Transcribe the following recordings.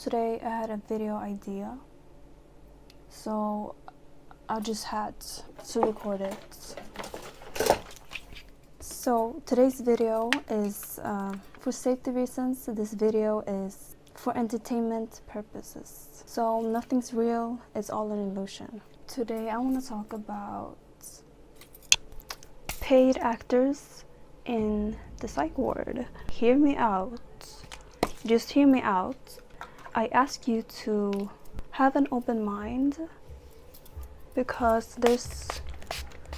Today I had a video idea, so I just had to record it. So today's video is for safety reasons. This video is for entertainment purposes, so nothing's real, it's all an illusion. Today I want to talk about paid actors in the psych ward. Hear me out, just hear me out. I ask you to have an open mind, because there's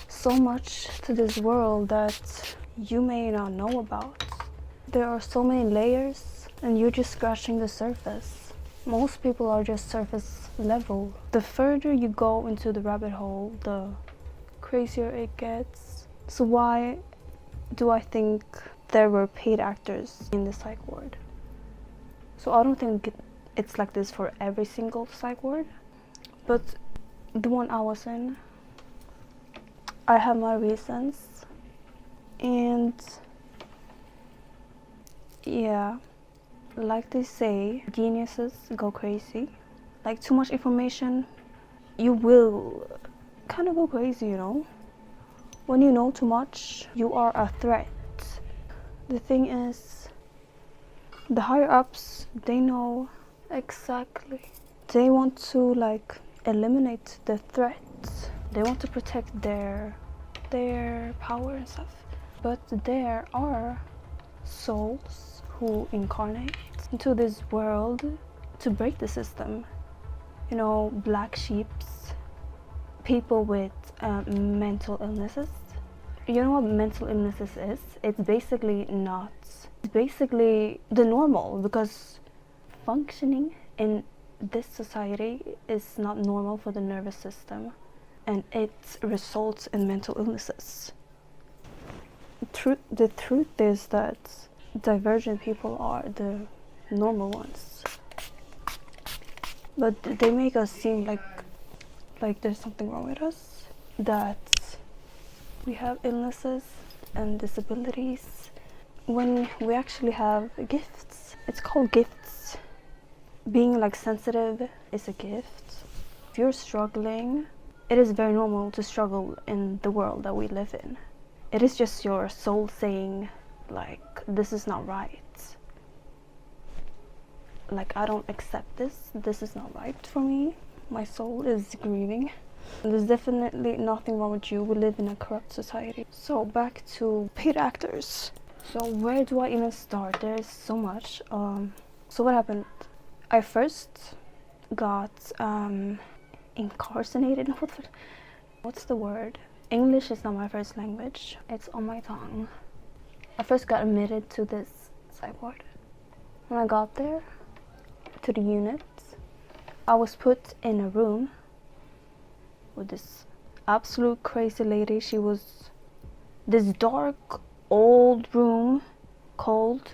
so much to this world that you may not know about. There are so many layers and you're just scratching the surface. Most people are just surface level. The further you go into the rabbit hole, the crazier it gets. So why do I think there were paid actors in the psych ward? So I don't think it's like this for every single psych ward, but the one I was in, I have my reasons. And yeah, like they say, geniuses go crazy. Like, too much information, you will kind of go crazy, you know? When you know too much, you are a threat. The thing is, the higher ups, they know exactly. They want to like eliminate the threats. They want to protect their power and stuff. But there are souls who incarnate into this world to break the system. You know, black sheeps, people with mental illnesses. You know what mental illnesses is? It's basically not. It's basically the normal, because functioning in this society is not normal for the nervous system, and it results in mental illnesses. The truth is that divergent people are the normal ones, but they make us seem like there's something wrong with us, that we have illnesses and disabilities, when we actually have gifts. It's called gifts. Being like sensitive is a gift. If you're struggling, it is very normal to struggle in the world that we live in. It is just your soul saying, like, this is not right. Like, I don't accept this. This is not right for me. My soul is grieving. There's definitely nothing wrong with you. We live in a corrupt society. So back to paid actors. So where do I even start? There's so much. So what happened? I first got incarcerated. What's the word? English is not my first language. It's on my tongue. I first got admitted to this psych ward. When I got there, to the unit, I was put in a room with this absolute crazy lady. She was this dark old room, cold,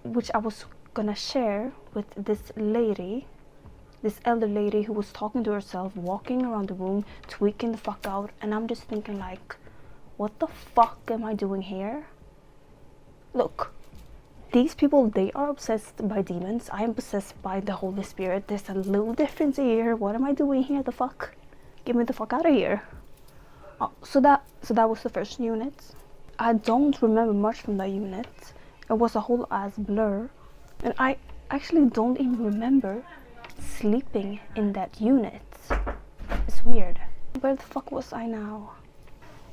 which I was gonna share with this lady, this elder lady who was talking to herself, walking around the room, tweaking the fuck out. And I'm just thinking, like, what the fuck am I doing here? Look, these people, they are obsessed by demons. I am possessed by the Holy Spirit. There's a little difference here. What am I doing here? The fuck? Get me the fuck out of here. So that was the first unit. I don't remember much from that unit. It was a whole ass blur. And I actually don't even remember sleeping in that unit. It's weird. Where the fuck was I now?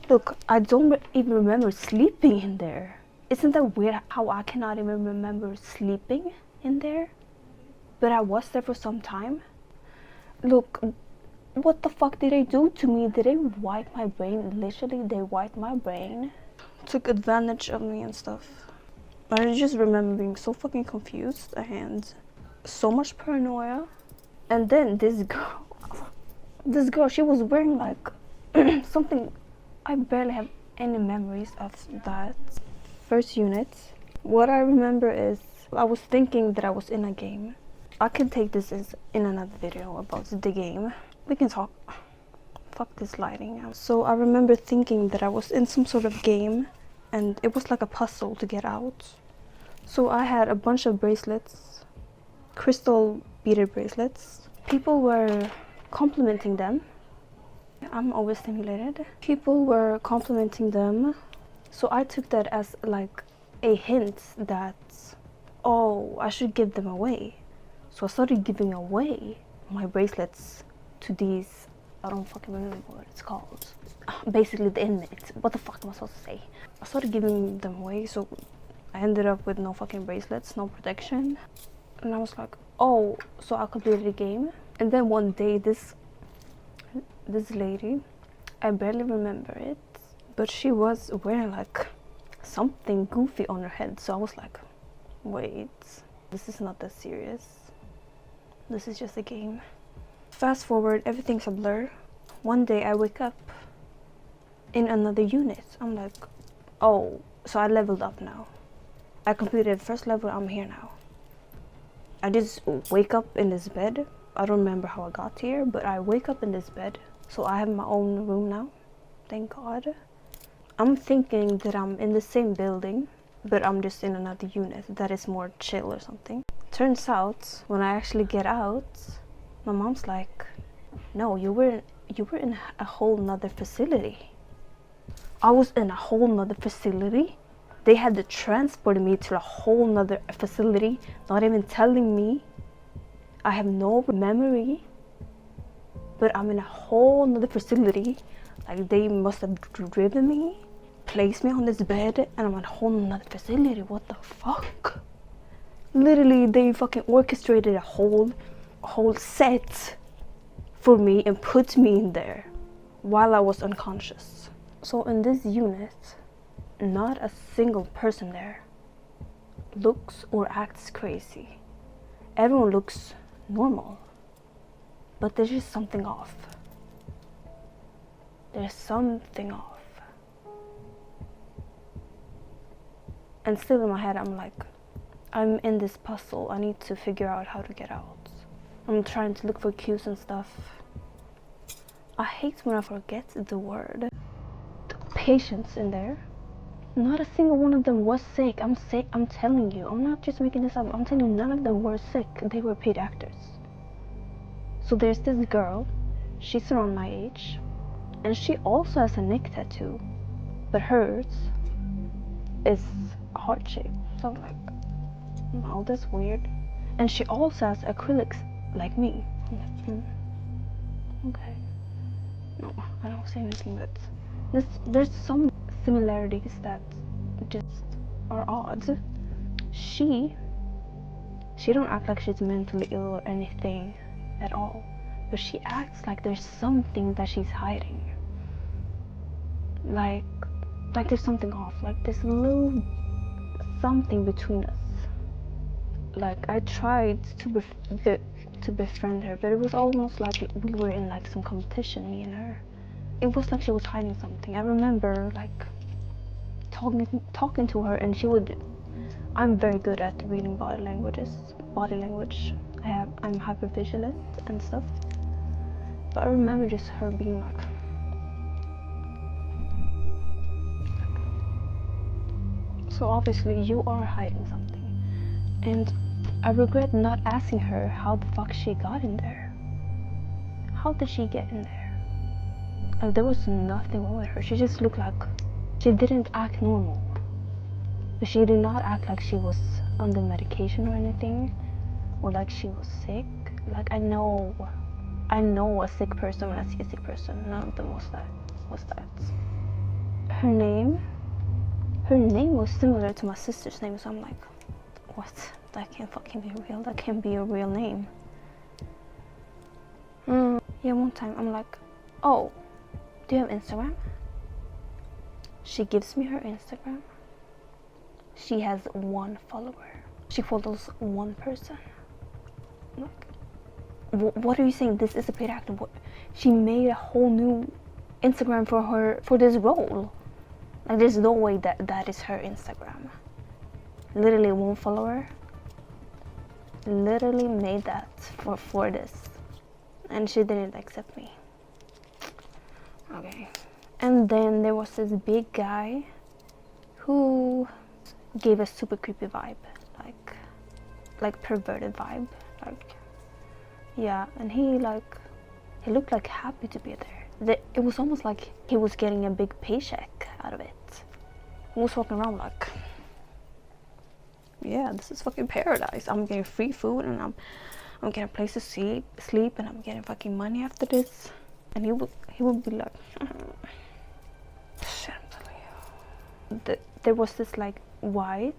Look, I don't even remember sleeping in there. Isn't that weird how I cannot even remember sleeping in there? But I was there for some time. Look, what the fuck did they do to me? Did they wipe my brain? Literally, they wiped my brain. Took advantage of me and stuff. I just remember being so fucking confused and so much paranoia. And then this girl, she was wearing like something. I barely have any memories of that first unit. What I remember is I was thinking that I was in a game. I can take this as in another video about the game. We can talk. Fuck this lighting. So I remember thinking that I was in some sort of game, and it was like a puzzle to get out. So I had a bunch of bracelets crystal beaded bracelets. People were complimenting them. I'm overstimulated. People were complimenting them, so I took that as like a hint that, oh, I should give them away. So I started giving away my bracelets to these, I don't fucking remember what it's called. Basically the inmates. What the fuck am I supposed to say? I started giving them away, so I ended up with no fucking bracelets, no protection. And I was like, oh, so I completed the game. And then one day this lady, I barely remember it, but she was wearing like something goofy on her head. So I was like, wait, this is not that serious. This is just a game. Fast forward, everything's a blur. One day I wake up in another unit. I'm like, oh, so I leveled up now. I completed the first level, I'm here now. I just wake up in this bed. I don't remember how I got here, but I wake up in this bed. So I have my own room now, thank God. I'm thinking that I'm in the same building, but I'm just in another unit that is more chill or something. Turns out, when I actually get out, my mom's like, no, you were in a whole nother facility. I was in a whole nother facility? They had to transport me to a whole nother facility, not even telling me. I have no memory, but I'm in a whole nother facility. Like, they must have driven me, placed me on this bed, and I'm in a whole nother facility. What the fuck? Literally, they fucking orchestrated a whole set for me and put me in there while I was unconscious. So in this unit, not a single person there looks or acts crazy. Everyone looks normal, but there's just something off. There's something off. And still in my head, I'm like, I'm in this puzzle. I need to figure out how to get out. I'm trying to look for cues and stuff. I hate when I forget the word. The patients in there, not a single one of them was sick. I'm sick, I'm telling you. I'm not just making this up. I'm telling you, none of them were sick. They were paid actors. So there's this girl. She's around my age. And she also has a neck tattoo. But hers is heart shaped. So I'm like, oh, that's weird. And she also has acrylics like me. I'm like, okay. No, I don't say anything, but there's some similarities that just are odd. She don't act like she's mentally ill or anything at all, but she acts like there's something that she's hiding. Like there's something off, like there's a little something between us. Like, I tried to befriend her, but it was almost like we were in like some competition, me and her. It was like she was hiding something. I remember like talking to her, and she would. I'm very good at reading body language. I'm hypervigilant and stuff. But I remember just her being like, so obviously you are hiding something. And I regret not asking her how the fuck she got in there. How did she get in there? Like, there was nothing wrong with her. She just looked like she didn't act normal. But she did not act like she was under medication or anything, or like she was sick. Like, I know a sick person when I see a sick person. None of them was that. Her name was similar to my sister's name, so I'm like, what? That can't fucking be real. That can't be a real name. Yeah, one time I'm like, oh, do you have Instagram? She gives me her Instagram. She has 1 follower. She follows 1 person. I'm like, what are you saying? This is a paid actor. What? She made a whole new Instagram for this role. Like, there's no way that is her Instagram. Literally 1 follower. Literally made that for this, and she didn't accept me. Okay. And then there was this big guy who gave a super creepy vibe. Like, like perverted vibe. Like, yeah, and he looked like happy to be there. It was almost like he was getting a big paycheck out of it. He was walking around like, yeah, this is fucking paradise. I'm getting free food and I'm getting a place to sleep, and I'm getting fucking money after this. And he would be like, shit, I'm telling you. There was this like white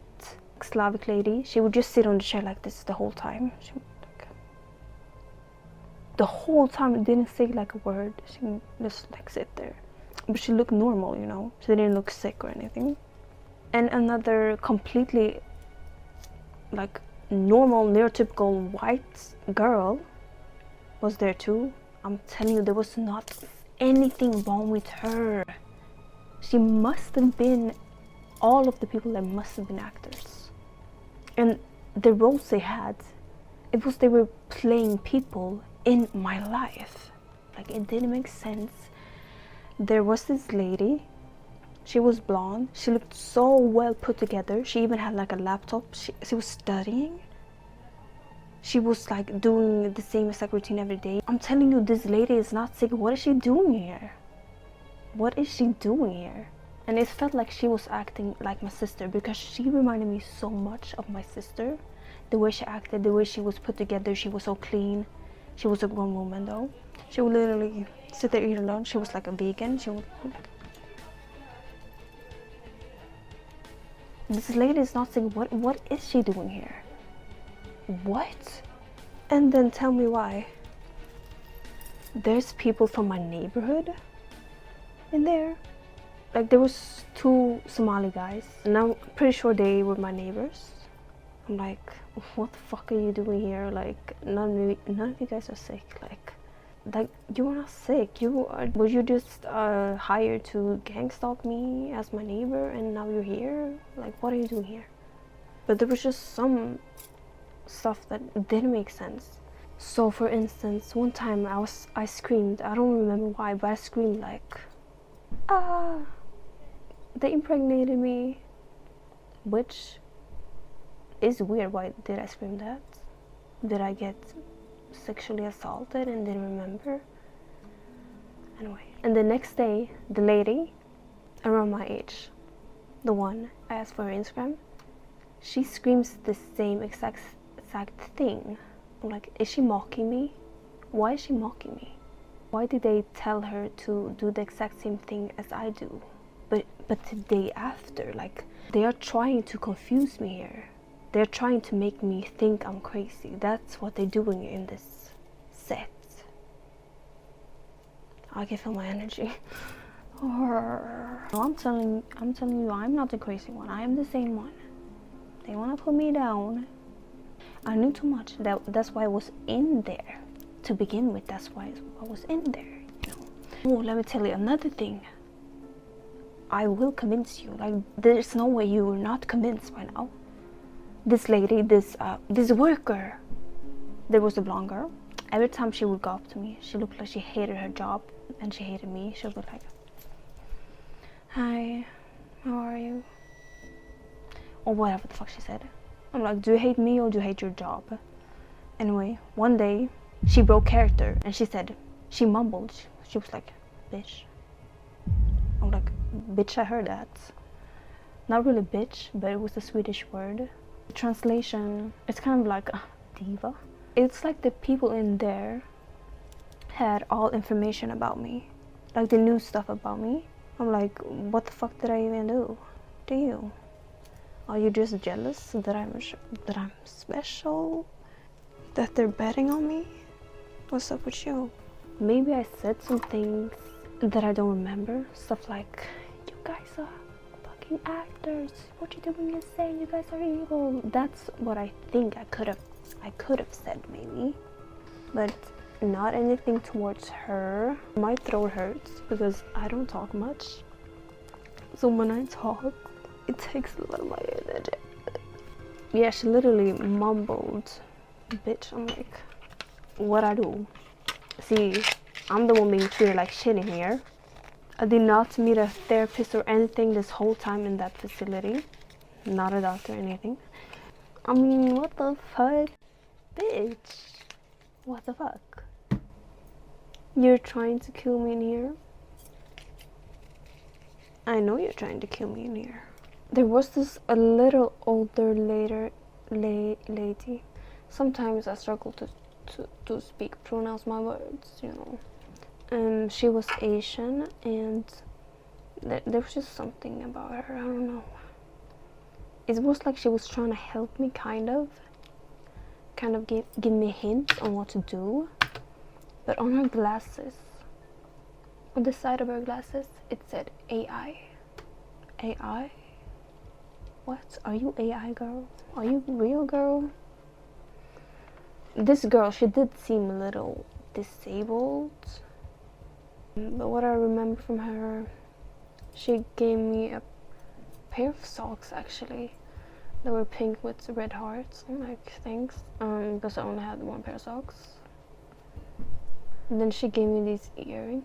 Slavic lady. She would just sit on the chair like this the whole time. She would, like, the whole time, didn't say like a word. She would just like sit there, but she looked normal, you know. She didn't look sick or anything. And another completely like normal, neurotypical white girl was there too. I'm telling you, there was not anything wrong with her. She must have been, all of the people there must have been actors. And the roles they had, it was they were playing people in my life. Like, it didn't make sense. There was this lady, she was blonde, she looked so well put together. She even had like a laptop. She was studying. She was like doing the same exact routine every day. I'm telling you, this lady is not sick. What is she doing here? What is she doing here? And it felt like she was acting like my sister, because she reminded me so much of my sister. The way she acted, the way she was put together, she was so clean. She was a grown woman though. She would literally sit there eating lunch. She was like a vegan. She would... This lady is not sick. What is she doing here? What? And then tell me why. There's people from my neighborhood in there. Like, there was 2 Somali guys, and I'm pretty sure they were my neighbors. I'm like, what the fuck are you doing here? Like, none of you guys are sick. Like you are not sick. Were you just hired to gang stalk me as my neighbor, and now you're here? Like, what are you doing here? But there was just some stuff that didn't make sense. So for instance, one time I screamed. I don't remember why, but I screamed like, ah, they impregnated me, which is weird. Why did I scream that? Did I get sexually assaulted and didn't remember? Anyway, and the next day, the lady around my age, the one I asked for her Instagram, she screams the same exact thing. I'm like, is she mocking me? Why is she mocking me? Why did they tell her to do the exact same thing as I do? But the day after, like, they are trying to confuse me here. They're trying to make me think I'm crazy. That's what they're doing in this set. I can feel my energy. I'm telling you, I'm not the crazy one. I am the sane one. They want to put me down. I knew too much. That's why I was in there to begin with. That's why I was in there. You know. Oh, let me tell you another thing. I will convince you. Like, there's no way you are not convinced by now. This lady, this worker, there was a blonde girl. Every time she would go up to me, she looked like she hated her job and she hated me. She would be like, hi, how are you? Or whatever the fuck she said. I'm like, do you hate me or do you hate your job? Anyway, one day she broke character and she said, she mumbled. She was like, bitch. I'm like, bitch, I heard that. Not really bitch, but it was a Swedish word. The translation, it's kind of like a diva. It's like the people in there had all information about me. Like, they knew stuff about me. I'm like, what the fuck did I even do to you? Are you just jealous that I'm special? That they're betting on me? What's up with you? Maybe I said some things that I don't remember. Stuff like, you guys are fucking actors. What you doing is saying you guys are evil. That's what I think I could have said maybe. But not anything towards her. My throat hurts because I don't talk much. So when I talk, it takes a lot of my energy. Yeah, she literally mumbled, bitch. I'm like, what I do? See, I'm the one being treated like shit in here. I did not meet a therapist or anything this whole time in that facility. Not a doctor or anything. I mean, what the fuck? Bitch. What the fuck? You're trying to kill me in here? I know you're trying to kill me in here. There was this a little older lady. Sometimes I struggle to speak, pronounce my words, you know. She was Asian, and there was just something about her, I don't know. It was like she was trying to help me, kind of give me hints on what to do. But on her glasses, on the side of her glasses, it said AI. AI? What? Are you AI girl? Are you real girl? This girl, she did seem a little disabled. But what I remember from her, she gave me a pair of socks, actually. They were pink with red hearts. I'm like, thanks. Because I only had one pair of socks. And then she gave me these earrings.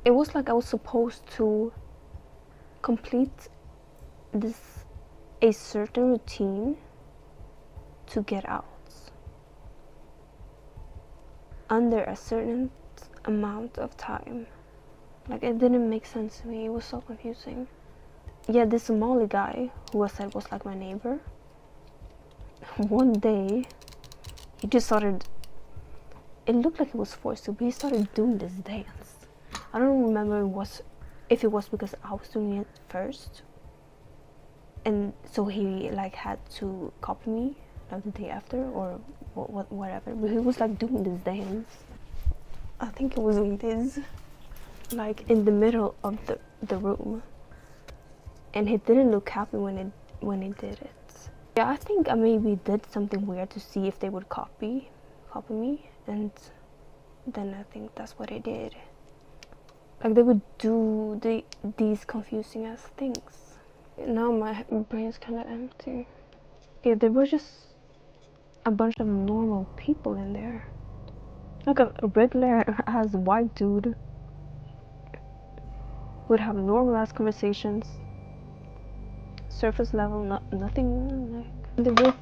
It was like I was supposed to complete a certain routine to get out under a certain amount of time. Like, it didn't make sense to me. It was so confusing. Yeah, this Somali guy who I said was like my neighbor, one day he just started, it looked like he was forced to, but he started doing this dance. I don't remember if it was because I was doing it first, and so he like had to copy me like the day after, or whatever. But he was like doing this dance. I think it was like this, like in the middle of the room, and he didn't look happy when he did it. Yeah, I think I maybe did something weird to see if they would copy me, and then I think that's what they did. Like, they would do these confusing ass things. Now my brain's kind of empty. Yeah, there were just a bunch of normal people in there. Like a regular ass white dude would have normal ass conversations, surface level, nothing. Like,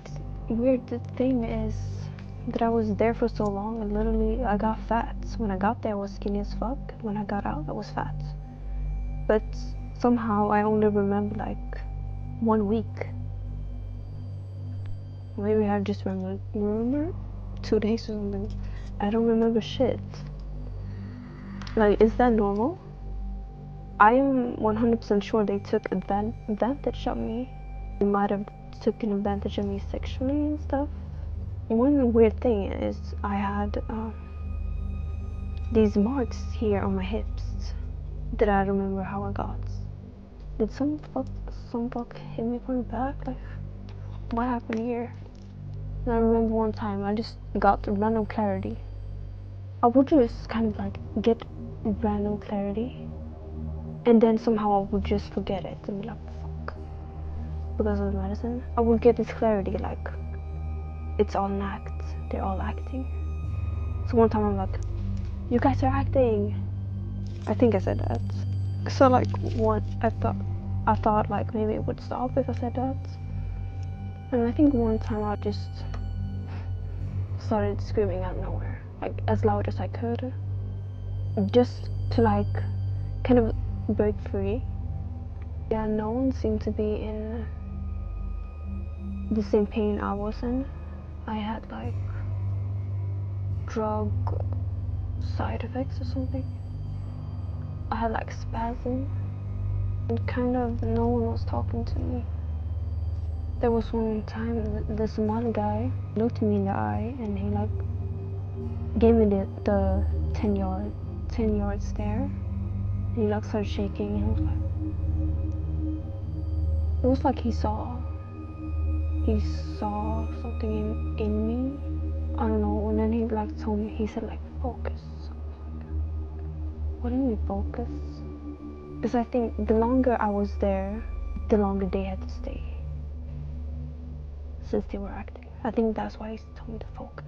the weird thing is that I was there for so long, and literally I got fat. When I got there I was skinny as fuck. When I got out I was fat. But somehow I only remember like 1 week. Maybe I just remember 2 days or something. I don't remember shit. Like, is that normal? I am 100% sure they took advantage of me. They might have taken advantage of me sexually and stuff. One weird thing is I had these marks here on my hips that I remember how I got. Did some fuck hit me from the back? Like, what happened here? And I remember one time I just got random clarity. I would just kind of like get random clarity, and then somehow I would just forget it and be like, fuck. Because of the medicine, I would get this clarity like it's all an act. They're all acting. So one time I'm like, you guys are acting. I think I said that. So like, what I thought like maybe it would stop if I said that. And I think one time I just started screaming out of nowhere, like as loud as I could, just to like kind of break free. Yeah, no one seemed to be in the same pain I was in. I had like drug side effects or something. I had like spasm, and kind of no one was talking to me. There was one time the Somali guy looked me in the eye and he like gave me the 10-yard stare. And he like started shaking and he was like, it was like he saw something in me. I don't know. And then he like told me, he said like, focus. What do you mean focus? Because I think the longer I was there, the longer they had to stay, since they were acting. I think that's why he told me to focus.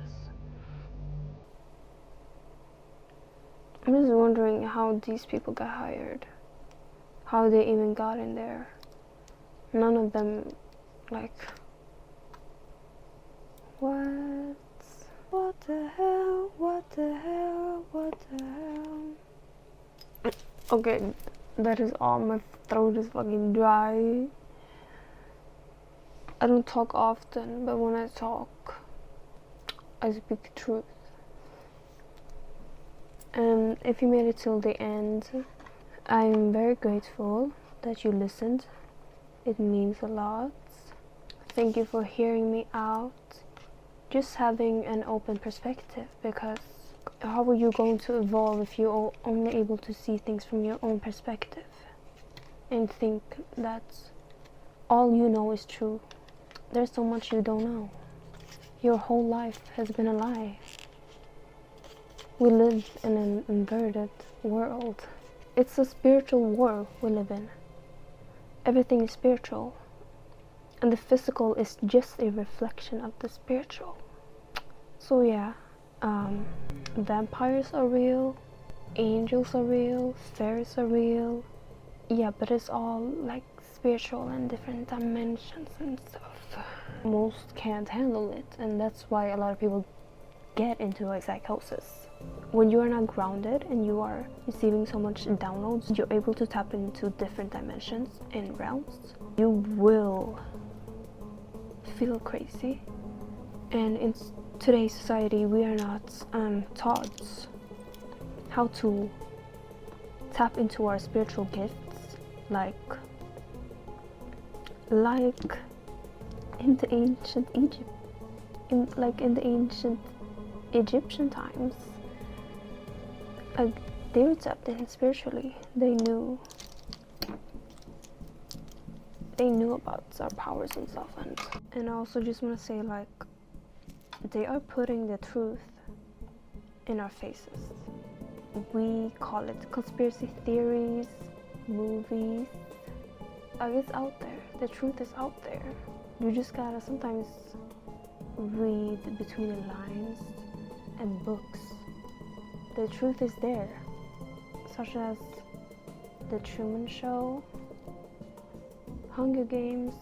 I'm just wondering how these people got hired, how they even got in there. None of them like What? What the hell? What the hell? What the hell? Okay, that is all. My throat is fucking dry. I don't talk often, but when I talk, I speak the truth. And if you made it till the end, I'm very grateful that you listened. It means a lot. Thank you for hearing me out. Just having an open perspective, because how are you going to evolve if you're only able to see things from your own perspective and think that all you know is true? There's so much you don't know. Your whole life has been a lie. We live in an inverted world. It's a spiritual war we live in. Everything is spiritual, and the physical is just a reflection of the spiritual. So yeah, vampires are real, angels are real, fairies are real. Yeah, but it's all like spiritual and different dimensions and stuff. Most can't handle it, and that's why a lot of people get into a psychosis. When you are not grounded and you are receiving so much downloads, you're able to tap into different dimensions and realms. You will feel crazy. And in today's society, we are not taught how to tap into our spiritual gifts like in the ancient Egypt, in the ancient Egyptian times. They were tapped in spiritually. They knew about our powers and stuff. And I also just want to say, like, they are putting the truth in our faces. We call it conspiracy theories, movies. It's out there. The truth is out there. You just gotta sometimes read between the lines and books. The truth is there, such as The Truman Show, Hunger Games,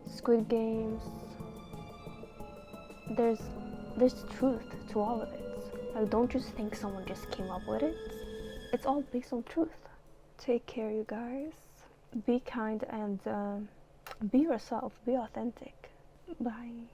Squid Games. There's truth to all of it. Like, don't just think someone just came up with it. It's all based on truth. Take care, you guys. Be kind and be yourself. Be authentic. Bye.